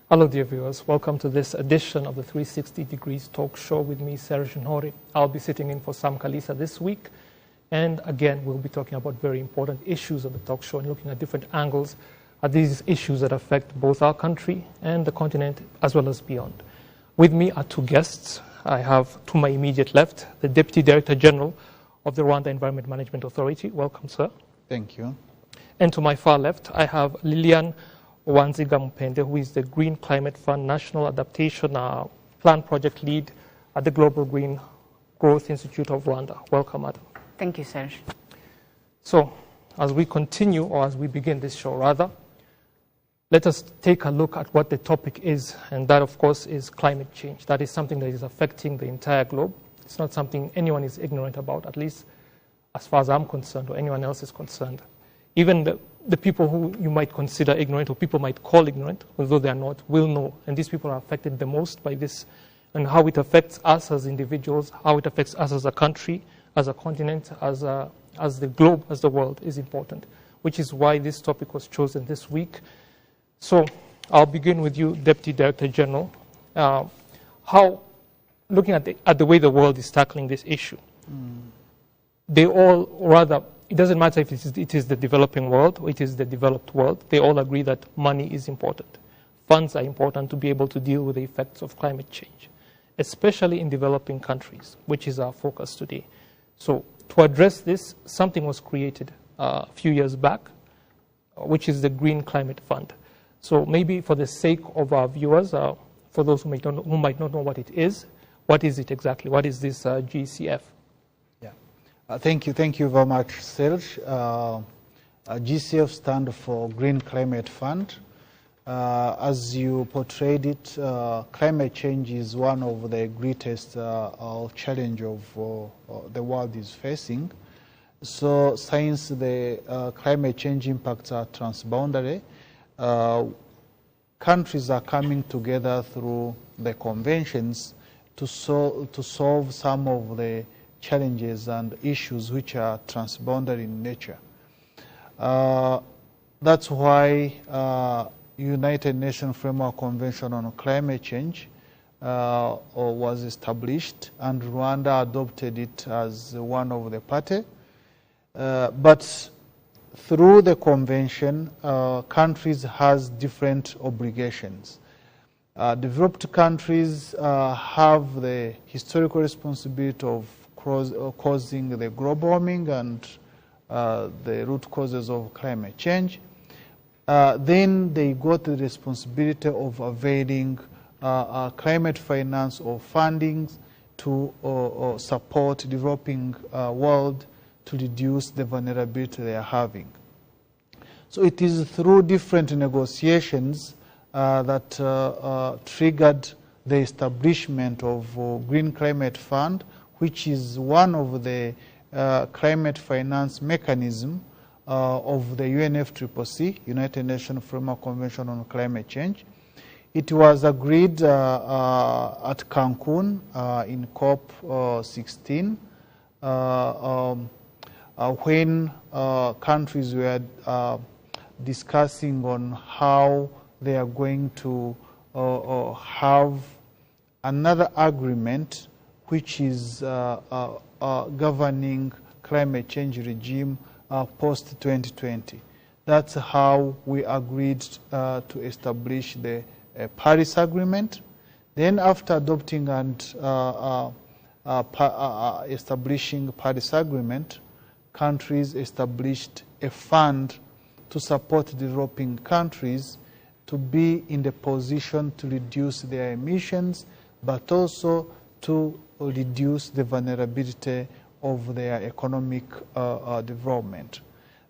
Hello, dear viewers. Welcome to this edition of the 360 Degrees Talk Show with me, Serge Nhori. I'll be sitting in for Sam Kalisa this week. And again, we'll be talking about very important issues on the talk show and looking at different angles at these issues that affect both our country and the continent as well as beyond. With me are two guests. I have to my immediate left, the Deputy Director General of the Rwanda Environment Management Authority. Welcome, sir. Thank you. And to my far left, I have Lilian Wanziga Mpende, who is the Green Climate Fund National Adaptation Plan Project Lead at the Global Green Growth Institute of Rwanda. Welcome, madam. Thank you, Serge. So, as we continue, or as we begin this show rather, let us take a look at what the topic is, and that, of course, is climate change. That is something that is affecting the entire globe. It's not something anyone is ignorant about, at least as far as I'm concerned, or anyone else is concerned. Even the people who you might consider ignorant, or people might call ignorant, although they are not, will know. And these people are affected the most by this, and how it affects us as individuals, how it affects us as a country, as a continent, as the globe, as the world is important, which is why this topic was chosen this week. So I'll begin with you, Deputy Director General. Looking at the way the world is tackling this issue, they all rather, it doesn't matter if it is the developing world or it is the developed world, they all agree that money is important. Funds are important to be able to deal with the effects of climate change, especially in developing countries, which is our focus today. So to address this, something was created a few years back, which is the Green Climate Fund. So maybe for the sake of our viewers, for those who might not know what it is exactly? What is this GCF? Thank you very much, Serge. GCF stands for Green Climate Fund. As you portrayed it, climate change is one of the greatest challenge of the world is facing. So since the climate change impacts are transboundary, countries are coming together through the conventions to solve some of the challenges and issues which are transboundary in nature. That's why United Nations Framework Convention on Climate Change was established, and Rwanda adopted it as one of the parties. But through the convention, countries has different obligations. Developed countries have the historical responsibility of causing the global warming and the root causes of climate change. Then they got the responsibility of availing climate finance or funding to support developing world to reduce the vulnerability they are having. So it is through different negotiations that triggered the establishment of Green Climate Fund, which is one of the climate finance mechanism of the UNFCCC, United Nations Framework Convention on Climate Change. It was agreed at Cancun in COP16 when countries were discussing on how they are going to have another agreement which is governing climate change regime post-2020. That's how we agreed to establish the Paris Agreement. Then after adopting and establishing Paris Agreement, countries established a fund to support developing countries to be in the position to reduce their emissions, but also to reduce the vulnerability of their economic development.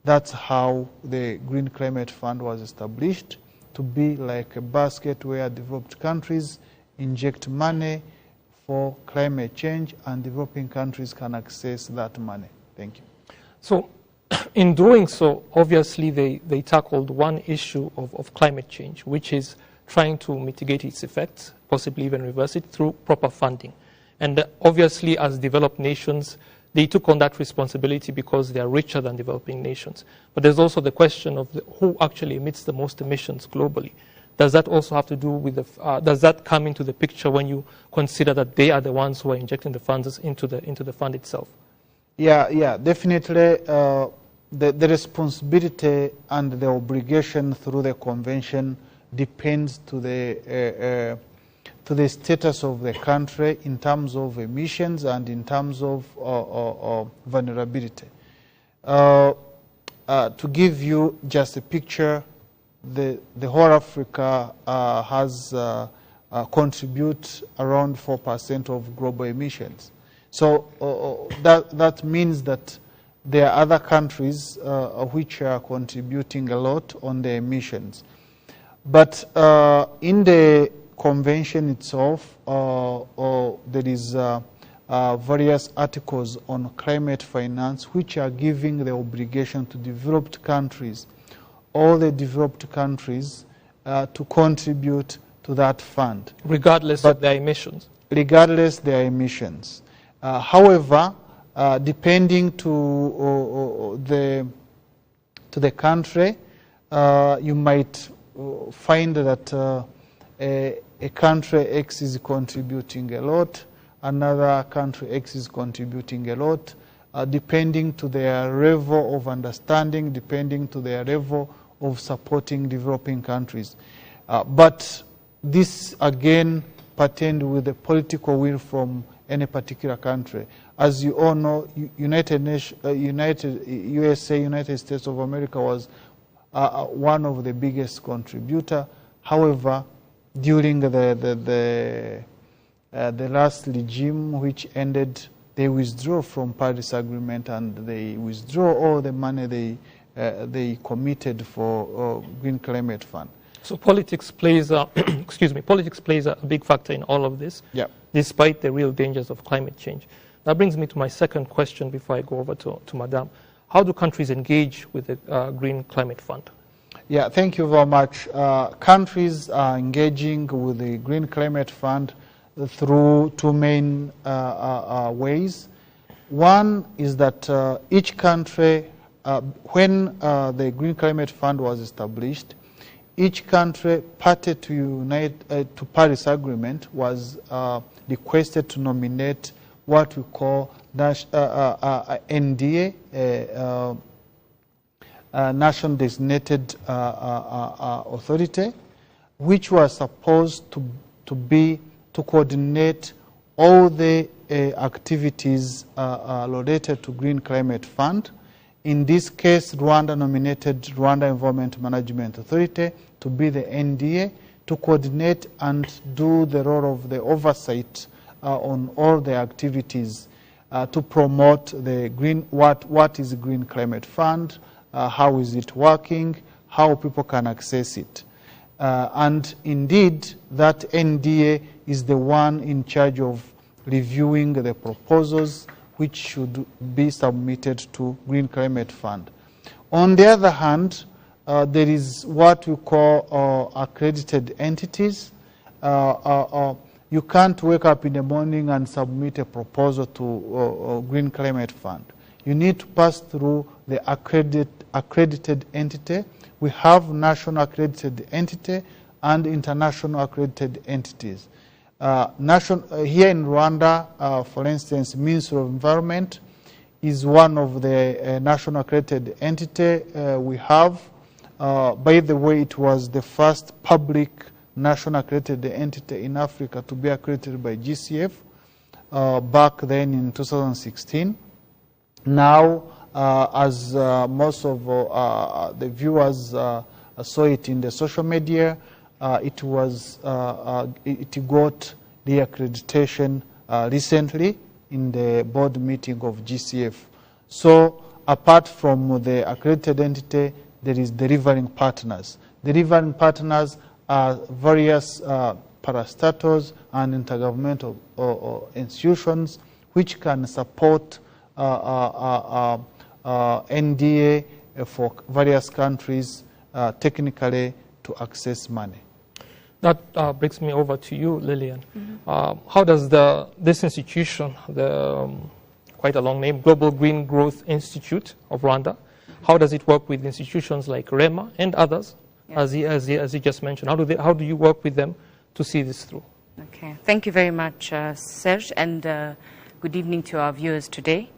That's how the Green Climate Fund was established, to be like a basket where developed countries inject money for climate change and developing countries can access that money. Thank you. So in doing so, obviously they tackled one issue of climate change, which is trying to mitigate its effects, possibly even reverse it through proper funding. And obviously, as developed nations, they took on that responsibility because they are richer than developing nations. But there's also the question of who actually emits the most emissions globally. Does that also have to do with does that come into the picture when you consider that they are the ones who are injecting the funds into the fund itself? Yeah, definitely. The responsibility and the obligation through the convention depends to the status of the country in terms of emissions and in terms of vulnerability. To give you just a picture, the whole Africa has contribute around 4% of global emissions. So that means that there are other countries which are contributing a lot on the emissions. But in the convention itself, there is various articles on climate finance which are giving the obligation to developed countries, all the developed countries, to contribute to that fund. Regardless of their emissions? Regardless their emissions. However, depending to the country, you might find that a country X is contributing a lot, another country X is contributing a lot, depending to their level of understanding, depending to their level of supporting developing countries. But this again pertained with the political will from any particular country. As you all know, United States of America was one of the biggest contributor. However, during the last regime which ended, they withdrew from Paris Agreement and they withdrew all the money they committed for Green Climate Fund. So politics plays politics plays a big factor in all of this, yeah, despite the real dangers of climate change. That brings me to my second question before I go over to Madame. How do countries engage with the Green Climate Fund? Yeah, thank you very much. Countries are engaging with the Green Climate Fund through two main ways. One is that each country, when the Green Climate Fund was established, each country party to Paris Agreement was requested to nominate what we call NDA, National Designated Authority, which was supposed to coordinate all the activities related to Green Climate Fund. In this case, Rwanda nominated Rwanda Environment Management Authority to be the NDA, to coordinate and do the role of the oversight on all the activities to promote the what is the Green Climate Fund, how is it working, how people can access it. And indeed, that NDA is the one in charge of reviewing the proposals which should be submitted to Green Climate Fund. On the other hand, there is what we call accredited entities. You can't wake up in the morning and submit a proposal to Green Climate Fund. You need to pass through the accredited entity. We have national accredited entity and international accredited entities. Here in Rwanda, for instance, Ministry of Environment is one of the national accredited entity we have. By the way, it was the first public national accredited entity in Africa to be accredited by GCF back then in 2016. Now, as most of the viewers saw it in the social media, it got the accreditation recently in the board meeting of GCF. So apart from the accredited entity, there is delivering partners. Delivering partners are various parastatals and intergovernmental institutions which can support NDA for various countries technically to access money. That brings me over to you, Lillian. How does this institution, quite a long name, Global Green Growth Institute of Rwanda, how does it work with institutions like REMA and others as he just mentioned? How do you work with them to see this through? Okay, thank you very much, Serge, and good evening to our viewers today.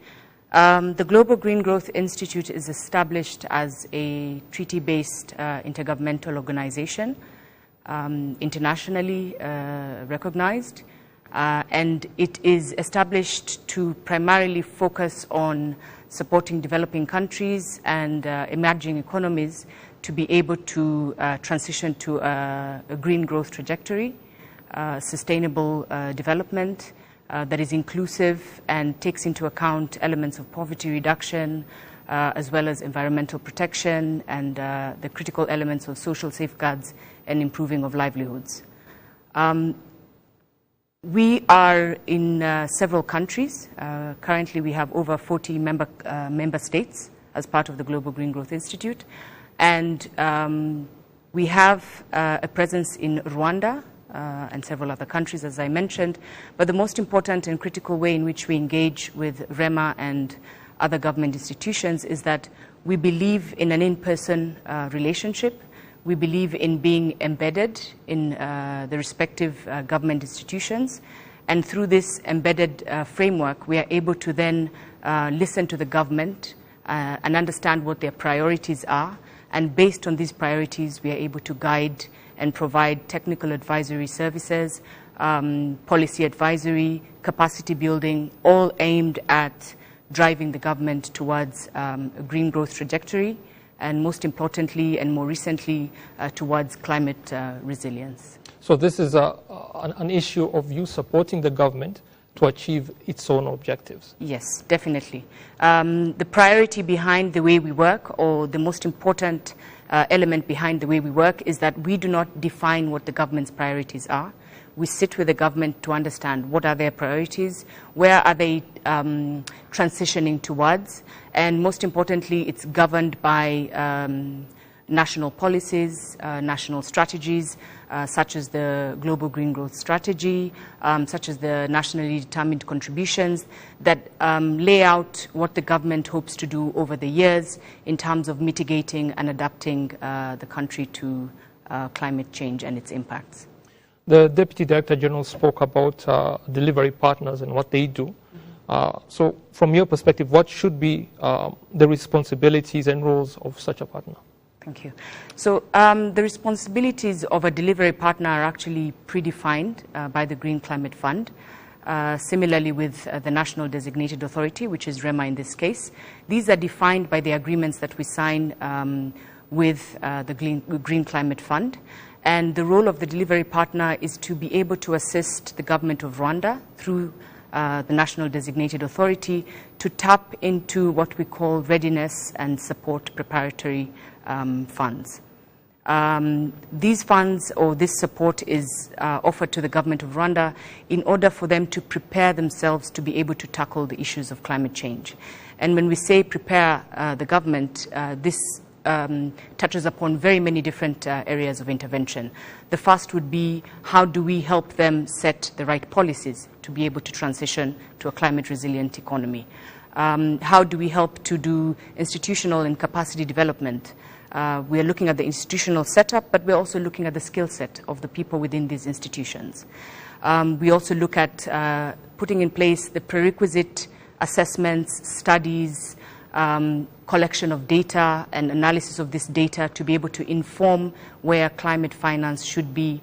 The Global Green Growth Institute is established as a treaty-based intergovernmental organization, internationally recognized, and it is established to primarily focus on supporting developing countries and emerging economies to be able to transition to a green growth trajectory, sustainable development that is inclusive and takes into account elements of poverty reduction, as well as environmental protection and the critical elements of social safeguards and improving of livelihoods. We are in several countries. Currently, we have over 40 member states as part of the Global Green Growth Institute. And we have a presence in Rwanda and several other countries, as I mentioned. But the most important and critical way in which we engage with REMA and other government institutions is that we believe in an in-person relationship. We believe in being embedded in the respective government institutions. And through this embedded framework, we are able to then listen to the government and understand what their priorities are. And based on these priorities, we are able to guide and provide technical advisory services, policy advisory, capacity building, all aimed at driving the government towards a green growth trajectory, and most importantly and more recently towards climate resilience. So this is an issue of you supporting the government to achieve its own objectives. Yes, definitely. The priority behind the way we work, or the most important element behind the way we work, is that we do not define what the government's priorities are. We sit with the government to understand what are their priorities, where are they transitioning towards, and most importantly, it's governed by national policies, national strategies, such as the Global Green Growth Strategy, such as the nationally determined contributions that lay out what the government hopes to do over the years in terms of mitigating and adapting the country to climate change and its impacts. The Deputy Director General spoke about delivery partners and what they do. So from your perspective, what should be the responsibilities and roles of such a partner? Thank you. So the responsibilities of a delivery partner are actually predefined by the Green Climate Fund. Similarly with the National Designated Authority, which is REMA in this case. These are defined by the agreements that we sign with the Green Climate Fund. And the role of the delivery partner is to be able to assist the government of Rwanda through the National Designated Authority to tap into what we call readiness and support preparatory funds. These funds, or this support, is offered to the government of Rwanda in order for them to prepare themselves to be able to tackle the issues of climate change. And when we say prepare the government, this touches upon very many different areas of intervention. The first would be, how do we help them set the right policies to be able to transition to a climate resilient economy? How do we help to do institutional and capacity development? We are looking at the institutional setup, but we're also looking at the skill set of the people within these institutions. We also look at putting in place the prerequisite assessments, studies, collection of data and analysis of this data to be able to inform where climate finance should be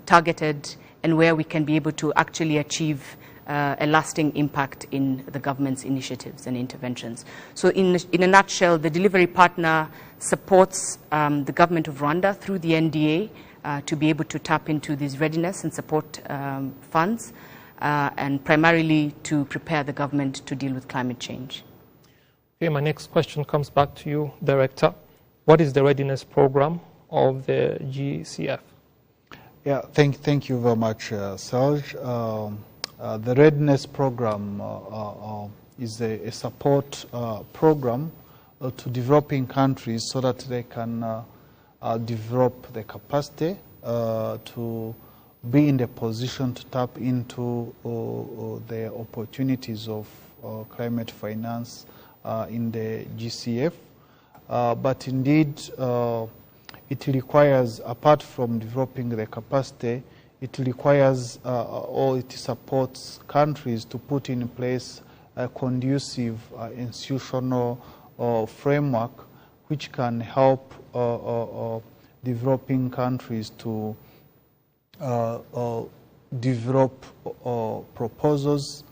targeted and where we can be able to actually achieve a lasting impact in the government's initiatives and interventions. So in a nutshell, the delivery partner supports the government of Rwanda through the NDA to be able to tap into these readiness and support funds and primarily to prepare the government to deal with climate change. Okay, my next question comes back to you, Director. What is the readiness program of the GCF? Yeah, thank you very much, Serge. The readiness program is a support program to developing countries so that they can develop the capacity to be in the position to tap into the opportunities of climate finance in the GCF. But indeed, it requires, apart from developing the capacity, it requires or it supports countries to put in place a conducive institutional framework which can help developing countries to develop proposals,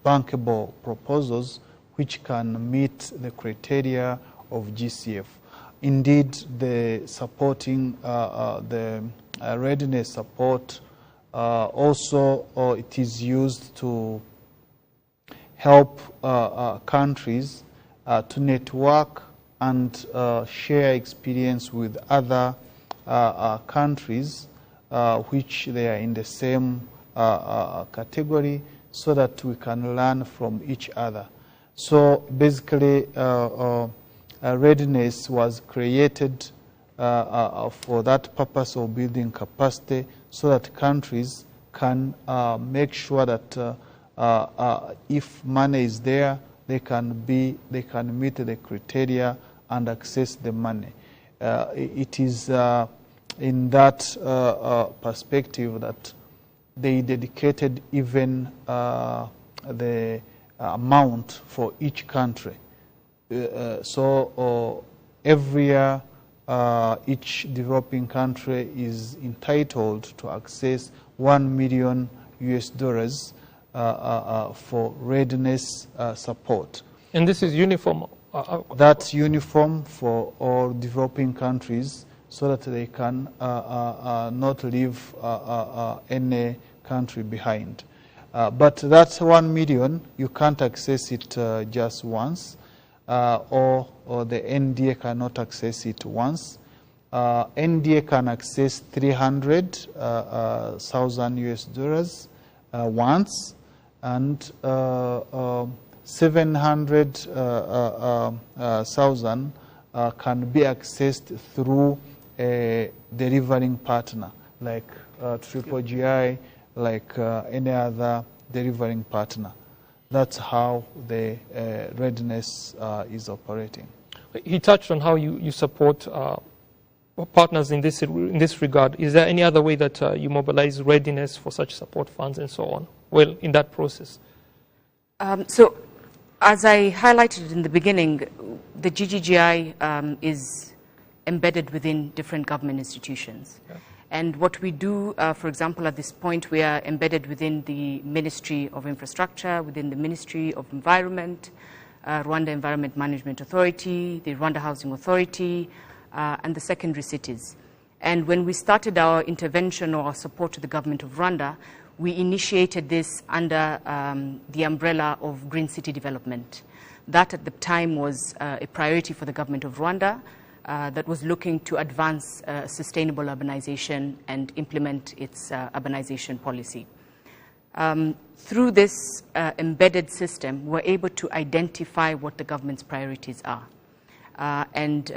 bankable proposals, which can meet the criteria of GCF. Indeed, the supporting the readiness support also it is used to help countries to network and share experience with other countries which they are in the same category, so that we can learn from each other. So basically, readiness was created for that purpose of building capacity, so that countries can make sure that if money is there, they can meet the criteria and access the money. It is in that perspective that they dedicated even the amount for each country. So every year, each developing country is entitled to access $1 million for readiness support. And this is uniform? That's uniform for all developing countries, so that they can not leave any country behind. But that's 1 million. You can't access it just once, or the NDA cannot access it once. NDA can access $300,000 once, and 700,000 can be accessed through a delivering partner like Triple GI, like any other delivering partner. That's how the readiness is operating. He touched on how you support partners in this regard. Is there any other way that you mobilize readiness for such support funds and so on? Well, in that process. So, as I highlighted in the beginning, the GGGI is embedded within different government institutions. Yeah. And what we do, for example, at this point, we are embedded within the Ministry of Infrastructure, within the Ministry of Environment, Rwanda Environment Management Authority, the Rwanda Housing Authority, and the secondary cities. And when we started our intervention or our support to the government of Rwanda, we initiated this under the umbrella of Green City Development. That at the time was a priority for the government of Rwanda, that was looking to advance sustainable urbanization and implement its urbanization policy. Through this embedded system, we're able to identify what the government's priorities are. And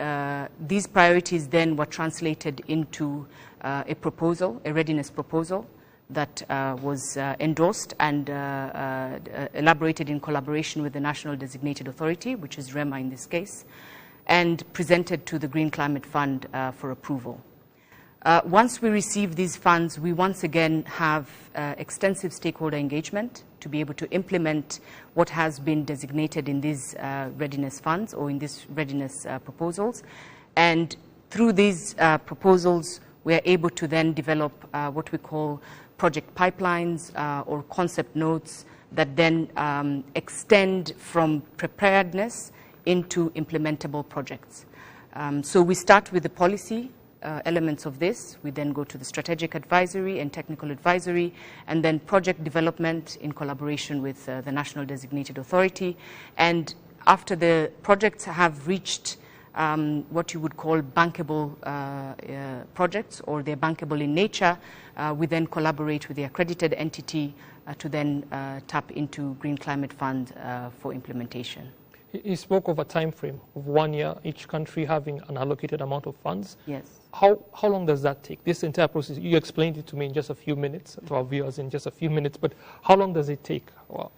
these priorities then were translated into a proposal, a readiness proposal, that was endorsed and elaborated in collaboration with the National Designated Authority, which is REMA in this case, and presented to the Green Climate Fund for approval. Once we receive these funds, we once again have extensive stakeholder engagement to be able to implement what has been designated in these readiness funds or in these readiness proposals. And through these proposals, we are able to then develop what we call project pipelines or concept notes that then extend from preparedness into implementable projects. So we start with the policy elements of this. We then go to the strategic advisory and technical advisory, and then project development in collaboration with the National Designated Authority. And after the projects have reached what you would call bankable projects, or they're bankable in nature, we then collaborate with the accredited entity to then tap into Green Climate Fund for implementation. He spoke of a time frame of 1 year, each country having an allocated amount of funds. Yes. How long does that take? This entire process, you explained it to me in just a few minutes, to our viewers in just a few minutes, but how long does it take? Wow.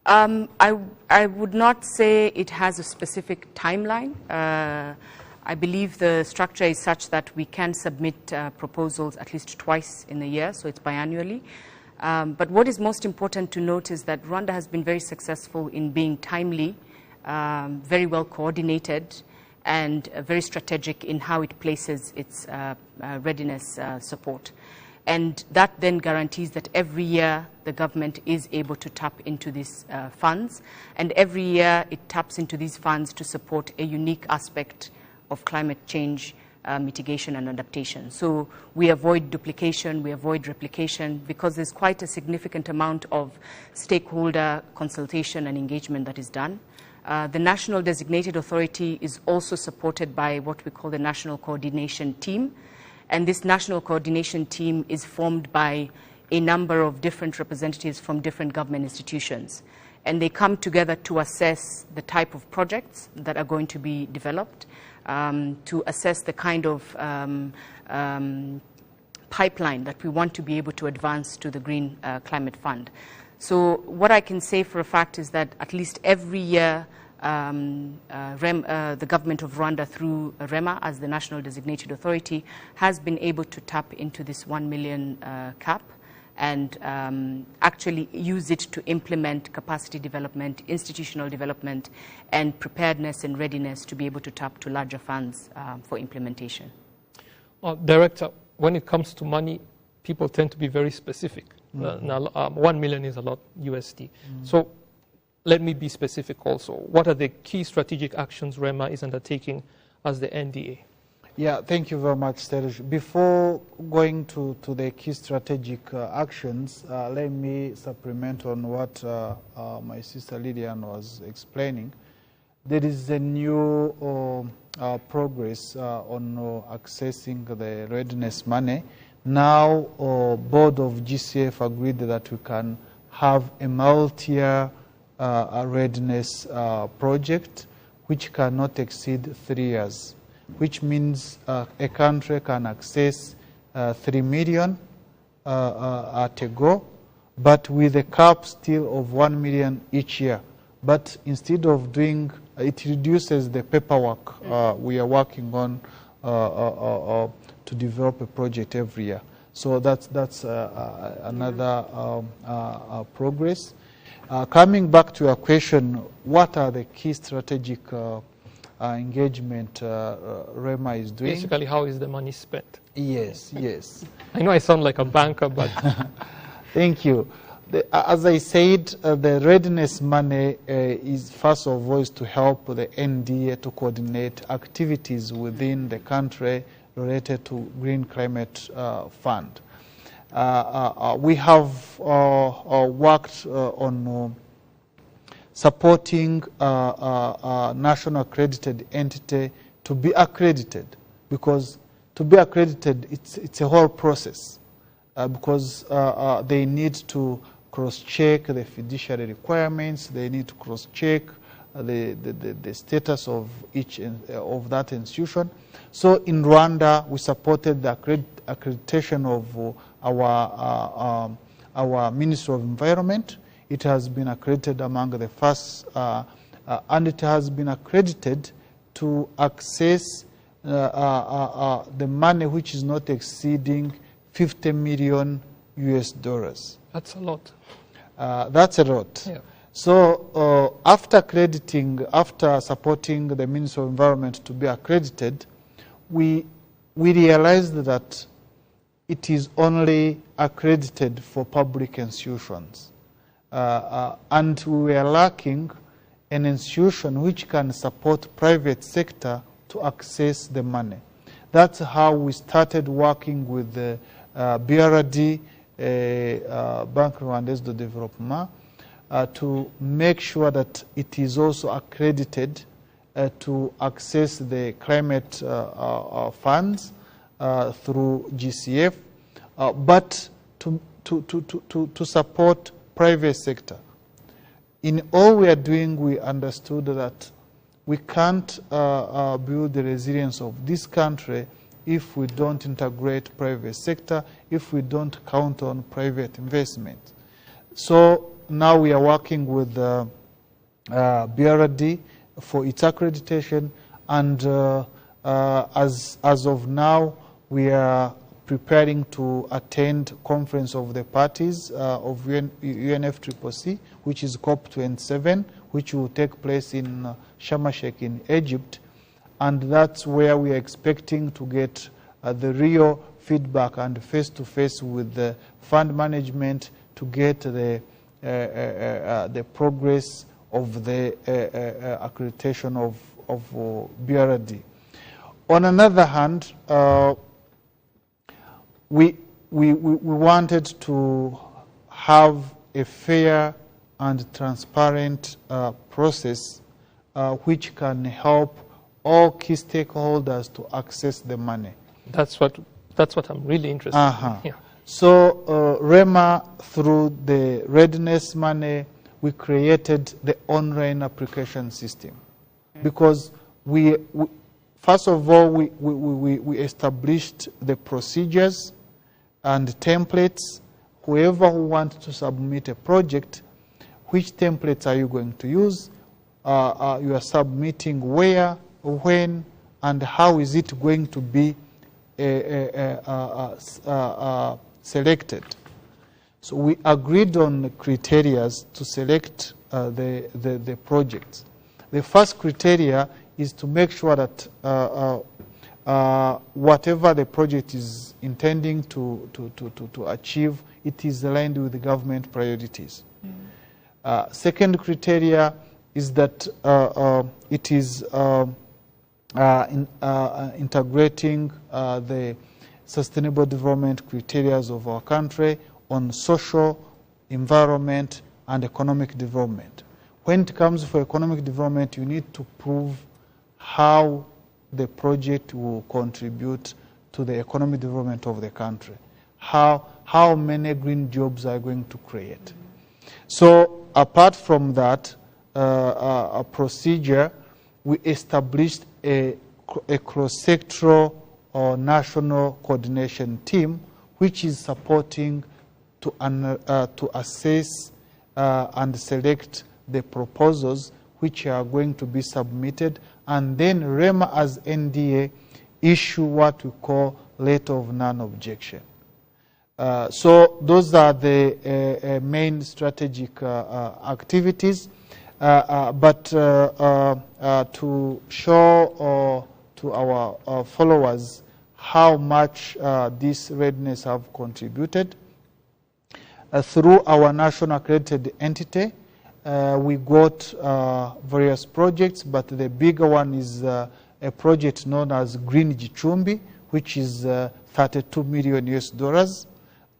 I would not say it has a specific timeline. I believe the structure is such that we can submit proposals at least twice in a year, so it's biannually. But what is most important to note is that Rwanda has been very successful in being timely, very well coordinated, and very strategic in how it places its readiness support. And that then guarantees that every year the government is able to tap into these funds, and every year it taps into these funds to support a unique aspect of climate change mitigation and adaptation. So we avoid duplication, we avoid replication, because there's quite a significant amount of stakeholder consultation and engagement that is done. The National Designated Authority is also supported by what we call the National Coordination Team. And this National Coordination Team is formed by a number of different representatives from different government institutions. And they come together to assess the type of projects that are going to be developed, to assess the kind of pipeline that we want to be able to advance to the Green Climate Fund. So what I can say for a fact is that at least every year the government of Rwanda, through REMA as the National Designated Authority, has been able to tap into this 1 million cap and actually use it to implement capacity development, institutional development, and preparedness and readiness to be able to tap to larger funds for implementation. Director, when it comes to money, people tend to be very specific. Now, 1 million is a lot USD. So let me be specific also. What are the key strategic actions REMA is undertaking as the NDA? Yeah, thank you very much, Serge. Before going to the key strategic actions, let me supplement on what my sister Lillian was explaining. There is a new progress on accessing the readiness money. Now, board of GCF agreed that we can have a multi-year readiness project which cannot exceed 3 years, which means a country can access 3 million at a go, but with a cap still of 1 million each year. But instead of doing, it reduces the paperwork we are working on to develop a project every year. So that's another progress. Coming back to your question, what are the key strategic engagement REMA is doing? Basically, how is the money spent? Yes, yes. I know I sound like a banker, but... Thank you. As I said, the readiness money is first of all is to help the NDA to coordinate activities within the country related to Green Climate Fund. We have worked on supporting a national accredited entity to be accredited, because to be accredited, it's a whole process, because they need to cross-check the fiduciary requirements, they need to cross-check the status of each of that institution. So in Rwanda, we supported the accreditation of our Ministry of Environment. It has been accredited among the first, and it has been accredited to access the money which is not exceeding 50 million US dollars. That's a lot. That's a lot. Yeah. So after supporting the Ministry of Environment to be accredited, we realized that it is only accredited for public institutions. And we were lacking an institution which can support private sector to access the money. That's how we started working with the BRD, Banque Rwandaise de Développement, to make sure that it is also accredited to access the climate funds through GCF, but to support private sector. In all we are doing, we understood that we can't build the resilience of this country if we don't integrate private sector, if we don't count on private investment. So now we are working with BRD for its accreditation, and As of now, we are preparing to attend Conference of the Parties of UNFCCC, which is COP27, which will take place in Sharm el-Sheikh in Egypt. And that's where we are expecting to get the real feedback and face-to-face with the fund management to get the progress of the accreditation of BRD. On another hand, we wanted to have a fair and transparent process which can help all key stakeholders to access the money. That's what I'm really interested in. Yeah. So REMA, through the readiness money, we created the online application system. Because first of all, we established the procedures and templates. Whoever who wants to submit a project, which templates are you going to use? You are submitting where, when, and how is it going to be selected. So we agreed on the criteria to select the projects. The first criteria is to make sure that whatever the project is intending to achieve, it is aligned with the government priorities. Second criteria is that it is integrating the sustainable development criteria of our country on social, environment, and economic development. When it comes for economic development, you need to prove how the project will contribute to the economic development of the country. How many green jobs are going to create. So apart from that a procedure, we established a cross-sectoral or national coordination team which is supporting to assess and select the proposals which are going to be submitted, and then REMA as NDA issue what we call letter of non-objection. So those are the main strategic activities, but to show to our followers how much this readiness have contributed, through our national accredited entity, we got various projects, but the bigger one is a project known as Green Gichumbi, which is $32 million US,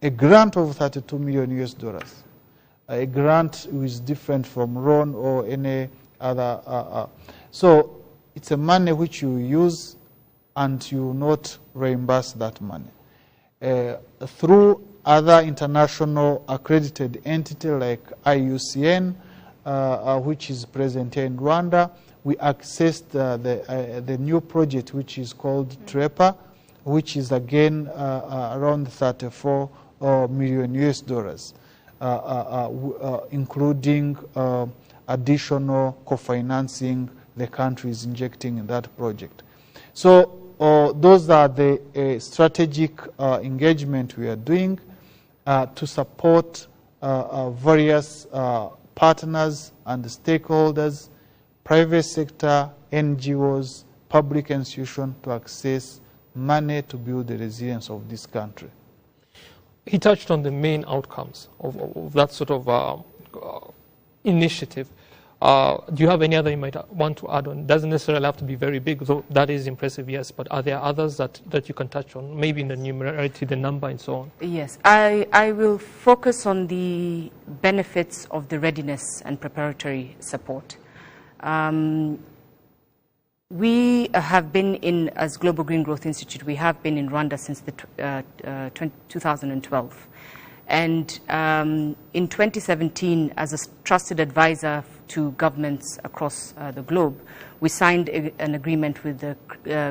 a grant of $32 million US. A grant which is different from loan or any other. So it's a money which you use and you will not reimburse that money. Through other international accredited entity like IUCN, which is present here in Rwanda, we accessed the new project which is called TREPA, which is again around $34 million US, including additional co-financing the country is injecting in that project. So those are the strategic engagement we are doing to support various partners and stakeholders, private sector, NGOs, public institutions to access money to build the resilience of this country. He touched on the main outcomes of that sort of initiative. Do you have any other you might want to add on? It doesn't necessarily have to be very big, though that is impressive, yes, but are there others that you can touch on, maybe in the numerarity, the number, and so on? Yes, I will focus on the benefits of the readiness and preparatory support. We have been as Global Green Growth Institute, we have been in Rwanda since 2012. And in 2017, as a trusted advisor to governments across the globe, we signed an agreement with the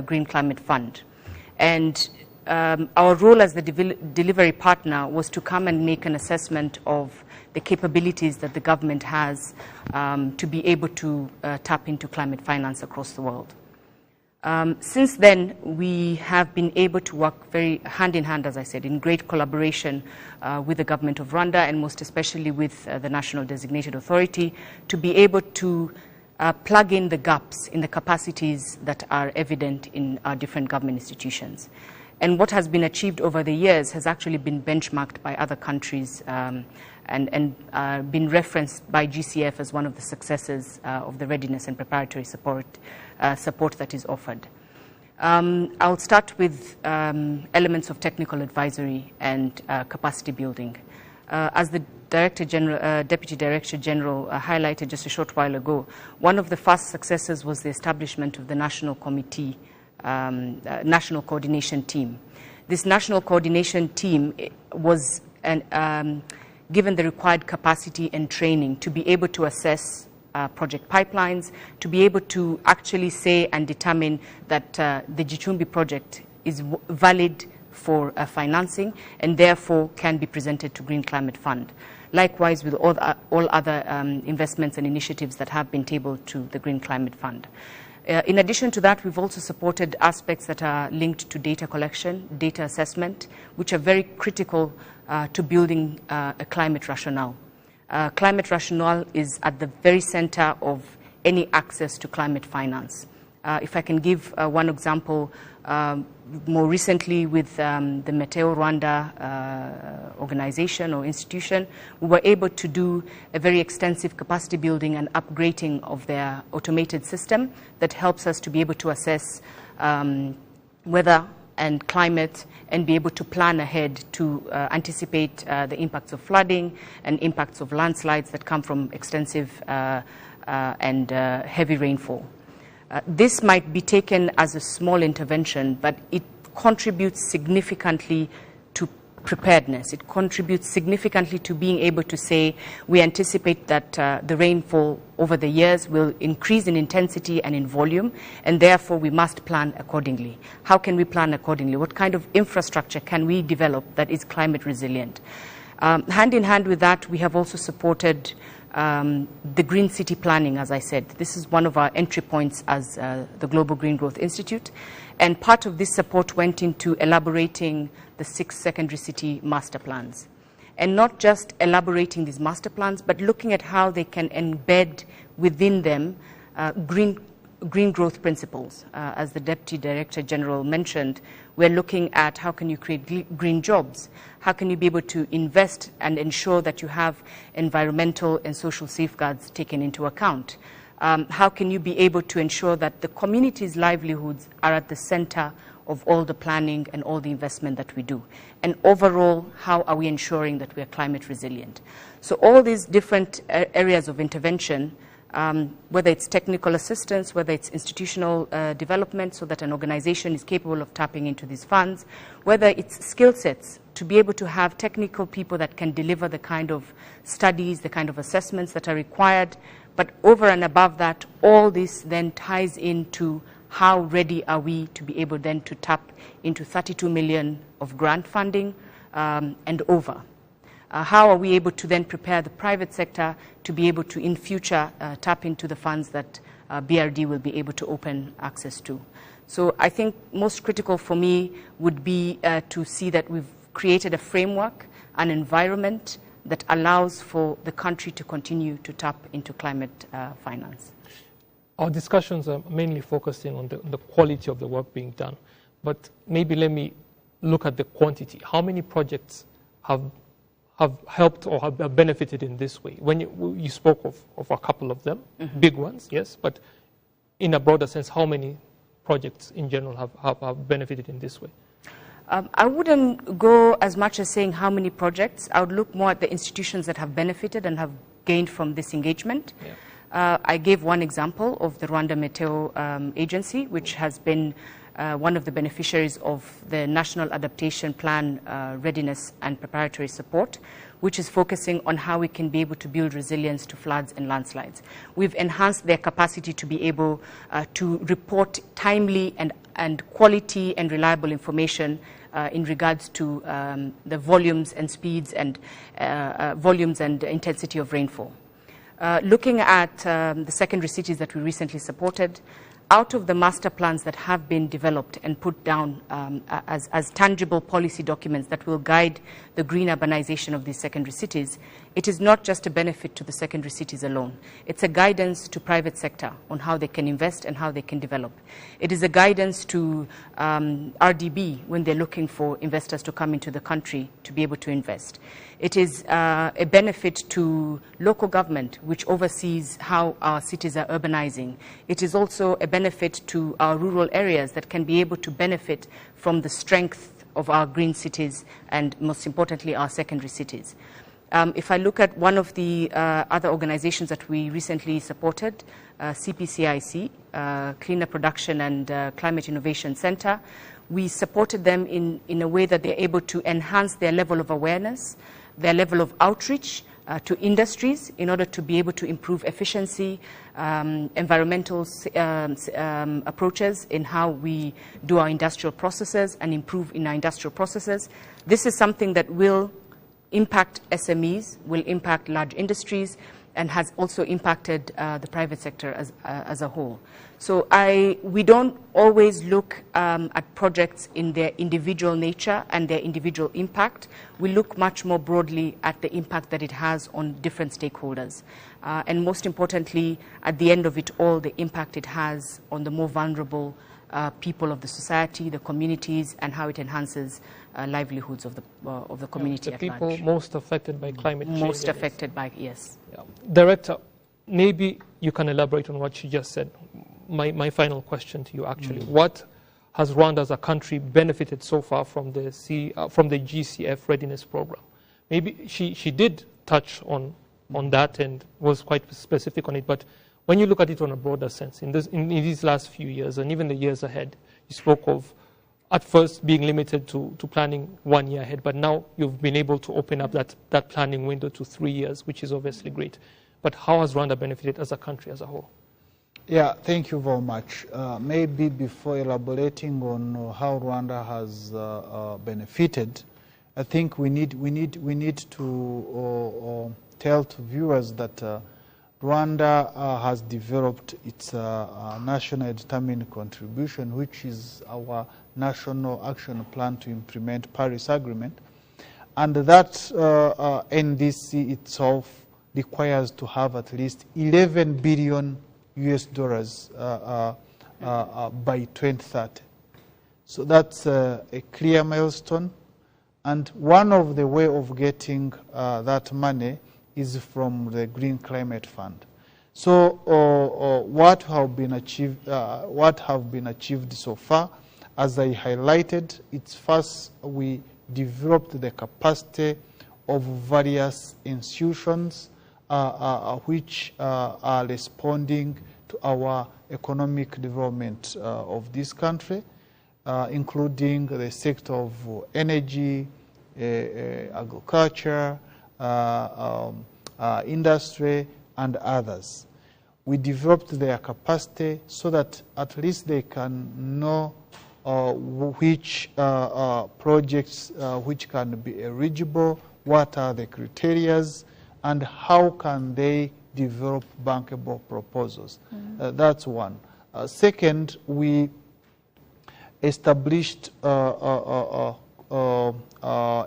Green Climate Fund. And our role as the delivery partner was to come and make an assessment of the capabilities that the government has to be able to tap into climate finance across the world. Since then, we have been able to work very hand in hand, as I said, in great collaboration with the government of Rwanda, and most especially with the National Designated Authority, to be able to plug in the gaps in the capacities that are evident in our different government institutions. And what has been achieved over the years has actually been benchmarked by other countries and been referenced by GCF as one of the successes of the readiness and preparatory support that is offered. I'll start with elements of technical advisory and capacity building. As the Deputy Director General highlighted just a short while ago, one of the first successes was the establishment of the National Committee, National Coordination Team. This National Coordination Team was given the required capacity and training to be able to assess project pipelines, to be able to actually say and determine that the Gicumbi project is valid for financing and therefore can be presented to Green Climate Fund. Likewise with all other investments and initiatives that have been tabled to the Green Climate Fund. In addition to that, we've also supported aspects that are linked to data collection, data assessment, which are very critical to building a climate rationale. Climate rationale is at the very center of any access to climate finance. If I can give one example, more recently with the Meteo Rwanda organization or institution, we were able to do a very extensive capacity building and upgrading of their automated system that helps us to be able to assess weather and climate and be able to plan ahead to anticipate the impacts of flooding and impacts of landslides that come from extensive and heavy rainfall. This might be taken as a small intervention, but it contributes significantly to preparedness. It contributes significantly to being able to say we anticipate that the rainfall over the years will increase in intensity and in volume, and therefore we must plan accordingly. How can we plan accordingly? What kind of infrastructure can we develop that is climate resilient? Hand in hand with that, we have also supported the green city planning, as I said. This is one of our entry points as the Global Green Growth Institute. And part of this support went into elaborating the 6 secondary city master plans. And not just elaborating these master plans, but looking at how they can embed within them green growth principles. As the Deputy Director General mentioned, we're looking at how can you create green jobs? How can you be able to invest and ensure that you have environmental and social safeguards taken into account? How can you be able to ensure that the community's livelihoods are at the center of all the planning and all the investment that we do? And overall, how are we ensuring that we are climate resilient? So all these different areas of intervention, whether it's technical assistance, whether it's institutional development so that an organization is capable of tapping into these funds, whether it's skill sets to be able to have technical people that can deliver the kind of studies, the kind of assessments that are required. But over and above that, all this then ties into how ready are we to be able then to tap into 32 million of grant funding and over. How are we able to then prepare the private sector to be able to, in future, tap into the funds that BRD will be able to open access to? So I think most critical for me would be to see that we've created a framework, an environment that allows for the country to continue to tap into climate finance. Our discussions are mainly focusing on the quality of the work being done, but maybe let me look at the quantity. How many projects have helped or have benefited in this way? When you spoke of a couple of them, big ones, yes, but in a broader sense, how many projects in general have benefited in this way? I wouldn't go as much as saying how many projects. I would look more at the institutions that have benefited and have gained from this engagement. Yeah. I gave one example of the Rwanda Meteo Agency, which has been one of the beneficiaries of the National Adaptation Plan Readiness and Preparatory Support, which is focusing on how we can be able to build resilience to floods and landslides. We've enhanced their capacity to be able to report timely and quality and reliable information in regards to the volumes and speeds and volumes and intensity of rainfall. Looking at the secondary cities that we recently supported, out of the master plans that have been developed and put down as tangible policy documents that will guide the green urbanization of these secondary cities, it is not just a benefit to the secondary cities alone. It's a guidance to private sector on how they can invest and how they can develop. It is a guidance to RDB when they're looking for investors to come into the country to be able to invest. It is a benefit to local government, which oversees how our cities are urbanizing. It is also a benefit to our rural areas that can be able to benefit from the strength of our green cities and, most importantly, our secondary cities. If I look at one of the other organizations that we recently supported, CPCIC, Cleaner Production and Climate Innovation Center, we supported them in a way that they're able to enhance their level of awareness, their level of outreach to industries in order to be able to improve efficiency, environmental approaches in how we do our industrial processes and improve in our industrial processes. This is something that will impact SMEs, will impact large industries, and has also impacted the private sector as a whole. So we don't always look at projects in their individual nature and their individual impact. We look much more broadly at the impact that it has on different stakeholders. And most importantly, at the end of it all, the impact it has on the more vulnerable people of the society, the communities, and how it enhances livelihoods of the community at large. The people most affected by climate change. Most affected by, yes. Yeah. Director, maybe you can elaborate on what you just said. My final question to you, actually. What has Rwanda as a country benefited so far from the GCF readiness program? Maybe she did touch on that and was quite specific on it, but when you look at it on a broader sense, in these last few years and even the years ahead, you spoke of at first being limited to planning 1 year ahead, but now you've been able to open up that planning window to 3 years, which is obviously great. But how has Rwanda benefited as a country as a whole? Yeah, thank you very much. Maybe before elaborating on how Rwanda has benefited, I think we need to tell to viewers that Rwanda has developed its national determined contribution, which is our national action plan to implement Paris Agreement, and that NDC itself requires to have at least 11 billion US dollars by 2030. So that's a clear milestone, and one of the way of getting that money is from the Green Climate Fund. So what have been achieved so far, as I highlighted, it's first we developed the capacity of various institutions which are responding to our economic development of this country, including the sector of energy, agriculture, industry, and others. We developed their capacity so that at least they can know which projects which can be eligible, what are the criteria, and how can they develop bankable proposals. That's one. Second, we established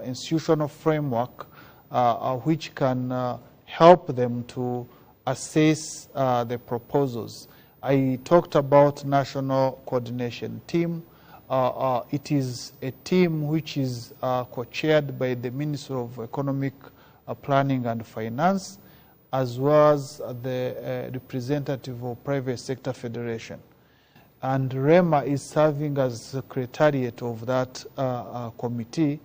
institutional framework which can help them to assess the proposals. I talked about national coordination team. It is a team which is co-chaired by the Minister of Economic Planning and Finance, as well as the representative of Private Sector Federation. And REMA is serving as secretariat of that committee,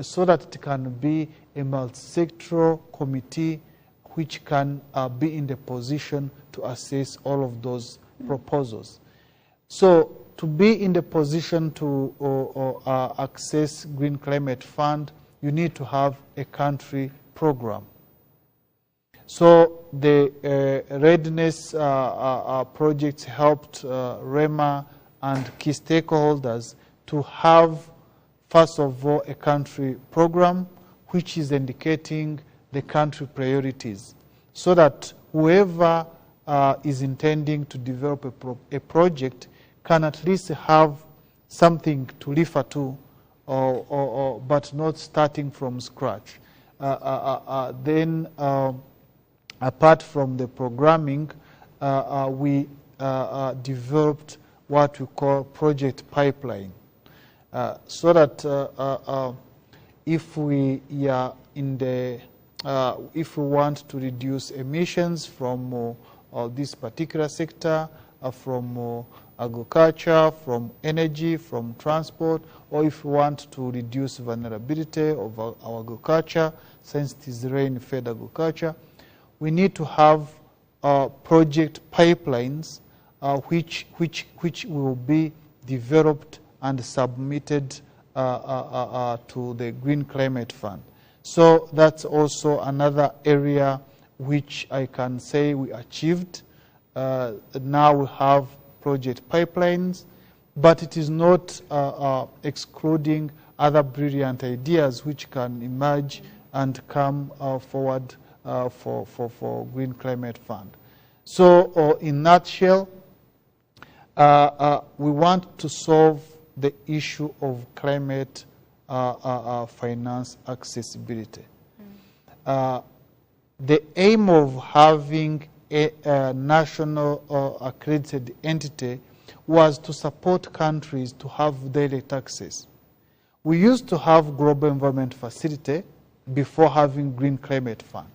so that it can be a multi-sectoral committee which can be in the position to assess all of those proposals. So to be in the position to access Green Climate Fund, you need to have a country program. So the readiness projects helped REMA and key stakeholders to have, first of all, a country program which is indicating the country priorities, so that whoever is intending to develop a project can at least have something to refer to, but not starting from scratch. Then, apart from the programming, we developed what we call project pipeline, so that if we are in the if we want to reduce emissions from this particular sector, from agriculture, from energy, from transport, or if we want to reduce vulnerability of our agriculture, since it is rain-fed agriculture, we need to have project pipelines which will be developed and submitted to the Green Climate Fund. So that's also another area which I can say we achieved. Now we have project pipelines, but it is not excluding other brilliant ideas which can emerge and come forward for Green Climate Fund. So in a nutshell, we want to solve the issue of climate finance accessibility. The aim of having a national accredited entity was to support countries to have direct access. We used to have Global Environment Facility before having Green Climate Fund.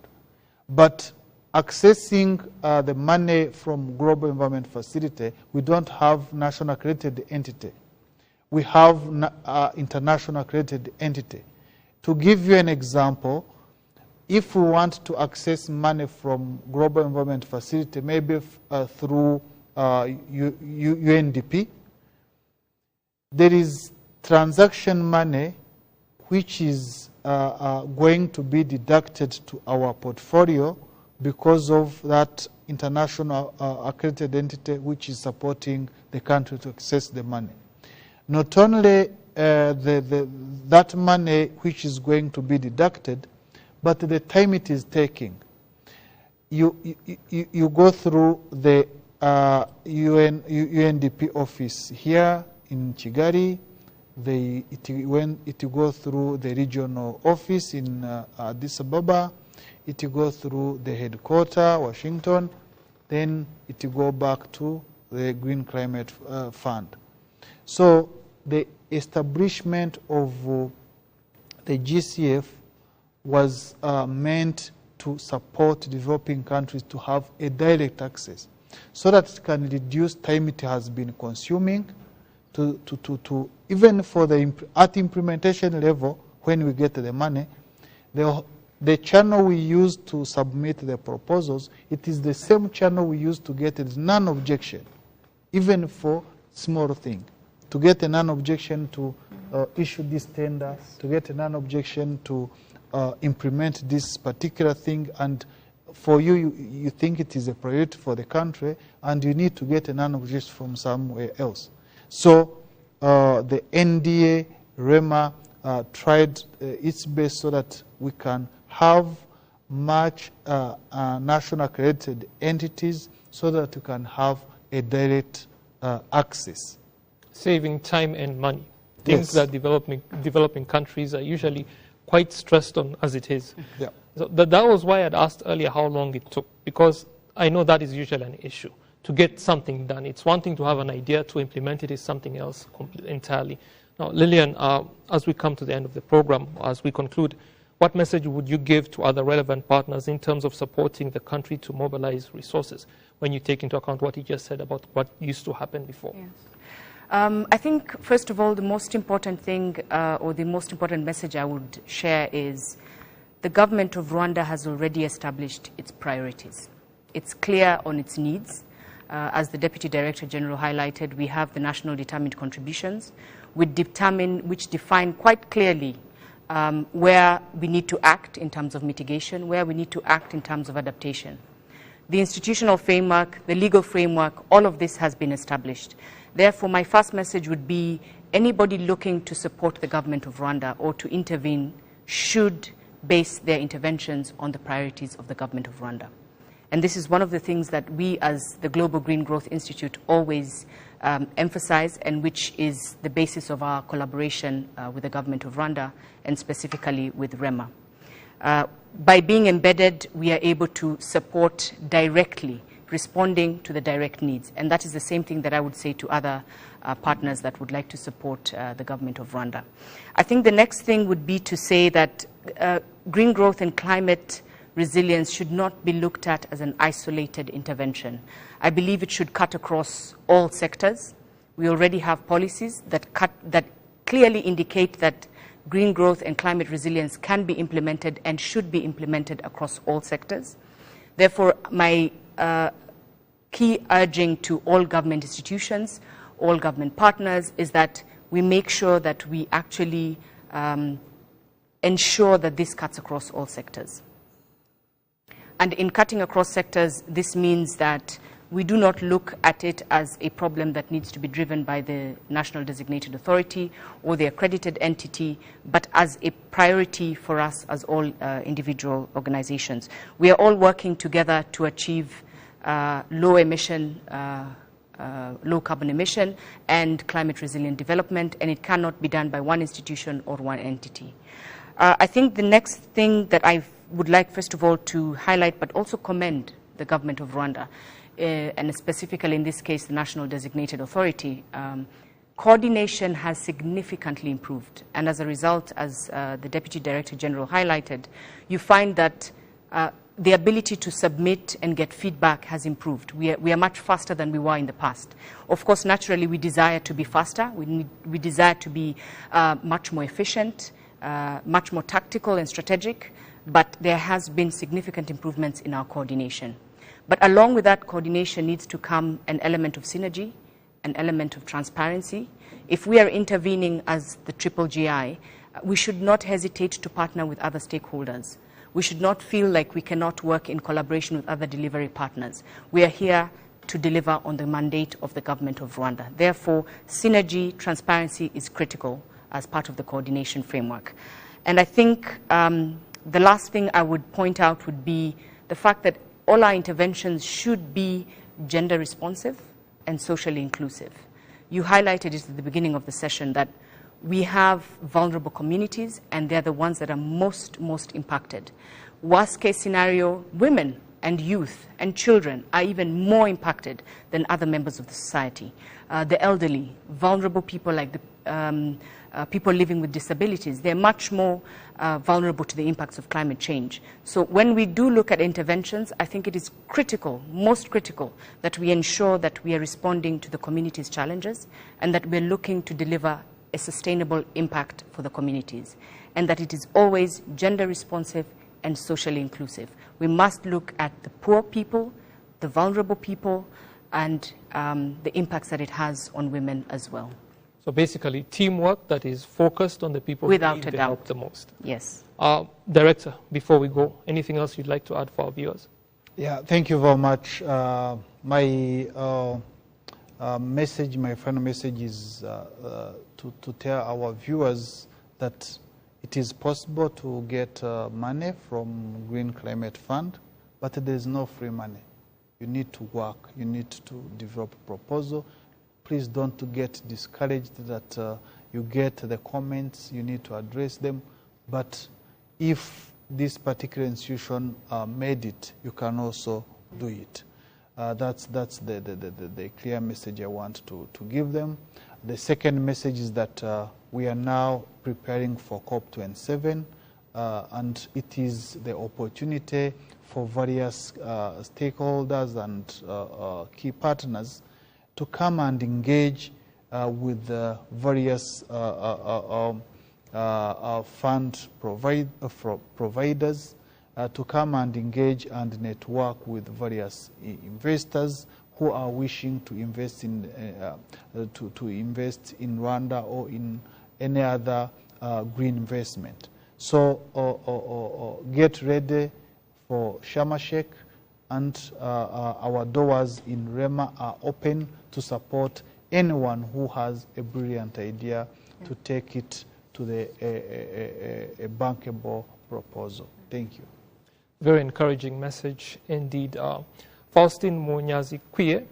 But accessing the money from Global Environment Facility, we don't have national accredited entity. We have international accredited entity. To give you an example, if we want to access money from Global Environment Facility, maybe through UNDP, there is transaction money which is going to be deducted to our portfolio because of that international accredited entity which is supporting the country to access the money. Not only that money which is going to be deducted, but the time it is taking. You go through the UNDP office here in Kigali, it go through the regional office in Addis Ababa, it go through the headquarters, Washington, then it go back to the Green Climate Fund. So the establishment of the GCF was meant to support developing countries to have a direct access so that it can reduce time it has been consuming to even for the at implementation level, when we get the money, the channel we use to submit the proposals, it is the same channel we use to get a non-objection, even for small thing. To get a non-objection to issue this tender, to get a non-objection to implement this particular thing, and for you think it is a priority for the country, and you need to get a non-objection from somewhere else. So the NDA, REMA tried its best so that we can have much national accredited entities so that we can have a direct access. Saving time and money. Things that developing countries are usually quite stressed on as it is. Yeah. So that was why I'd asked earlier how long it took, because I know that is usually an issue. To get something done, it's one thing to have an idea, to implement it is something else entirely. Now, Lillian, as we come to the end of the program, as we conclude, what message would you give to other relevant partners in terms of supporting the country to mobilize resources when you take into account what you just said about what used to happen before? Yes. I think, first of all, the most important thing or the most important message I would share is the government of Rwanda has already established its priorities. It's clear on its needs. As the Deputy Director General highlighted, we have the national determined contributions, which define quite clearly where we need to act in terms of mitigation, where we need to act in terms of adaptation. The institutional framework, the legal framework, all of this has been established. Therefore, my first message would be anybody looking to support the government of Rwanda or to intervene should base their interventions on the priorities of the government of Rwanda. And this is one of the things that we as the Global Green Growth Institute always emphasize, and which is the basis of our collaboration with the government of Rwanda, and specifically with REMA. By being embedded, we are able to support directly, responding to the direct needs. And that is the same thing that I would say to other partners that would like to support the government of Rwanda. I think the next thing would be to say that green growth and climate resilience should not be looked at as an isolated intervention. I believe it should cut across all sectors. We already have policies that clearly indicate that green growth and climate resilience can be implemented and should be implemented across all sectors. Therefore, my key urging to all government institutions, all government partners, is that we make sure that we actually ensure that this cuts across all sectors. And in cutting across sectors, this means that we do not look at it as a problem that needs to be driven by the National Designated Authority or the accredited entity, but as a priority for us as all individual organizations. We are all working together to achieve low carbon emission and climate resilient development, and it cannot be done by one institution or one entity. I think the next thing that I would like, first of all, to highlight, but also commend the government of Rwanda, and specifically in this case the National Designated Authority. Coordination has significantly improved, and as a result, as the Deputy Director General highlighted, you find that the ability to submit and get feedback has improved. We are much faster than we were in the past. Of course, naturally, we desire to be faster. We desire to be much more efficient, much more tactical and strategic, but there has been significant improvements in our coordination. But along with that coordination needs to come an element of synergy, an element of transparency. If we are intervening as the GGI, we should not hesitate to partner with other stakeholders. We should not feel like we cannot work in collaboration with other delivery partners. We are here to deliver on the mandate of the government of Rwanda. Therefore, synergy, transparency is critical as part of the coordination framework. And I think the last thing I would point out would be the fact that all our interventions should be gender responsive and socially inclusive. You highlighted it at the beginning of the session that we have vulnerable communities, and they're the ones that are most impacted. Worst case scenario, women and youth and children are even more impacted than other members of the society. The elderly, vulnerable people like the people living with disabilities, they're much more vulnerable to the impacts of climate change. So when we do look at interventions, I think it is critical, most critical, that we ensure that we are responding to the community's challenges and that we're looking to deliver a sustainable impact for the communities, and that it is always gender responsive and socially inclusive. We must look at the poor people, the vulnerable people, and the impacts that it has on women as well. So basically, teamwork that is focused on the people who need the help the most. Yes. Director, before we go, anything else you'd like to add for our viewers? Yeah, thank you very much. My message, my final message is to tell our viewers that it is possible to get money from Green Climate Fund, but there is no free money. You need to work. You need to develop a proposal. Please don't get discouraged that you get the comments. You need to address them. But if this particular institution made it, you can also do it. That's the clear message I want to give them. The second message is that we are now preparing for COP27, and it is the opportunity for various stakeholders and key partners to come and engage with the various fund providers, to come and engage and network with various investors who are wishing to invest in invest in Rwanda or in any other green investment. So get ready for Sharm el-Sheikh, and our doors in REMA are open to support anyone who has a brilliant idea to take it to a bankable proposal. Thank you. Very encouraging message indeed. Faustin Munyazikwie,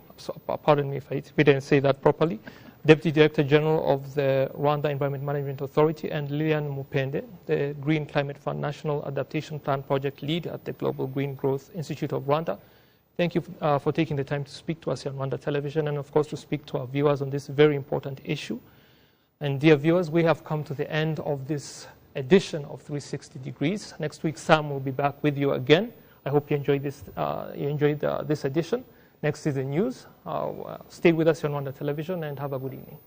pardon me if we didn't say that properly, Deputy Director General of the Rwanda Environment Management Authority, and Lilian Mupende, the Green Climate Fund National Adaptation Plan Project Lead at the Global Green Growth Institute of Rwanda. Thank you for taking the time to speak to us here on Rwanda Television, and of course to speak to our viewers on this very important issue. And dear viewers, we have come to the end of this edition of 360 Degrees. Next week, Sam will be back with you again. I hope you enjoyed this. This edition. Next is the news. Stay with us on Rwanda Television and have a good evening.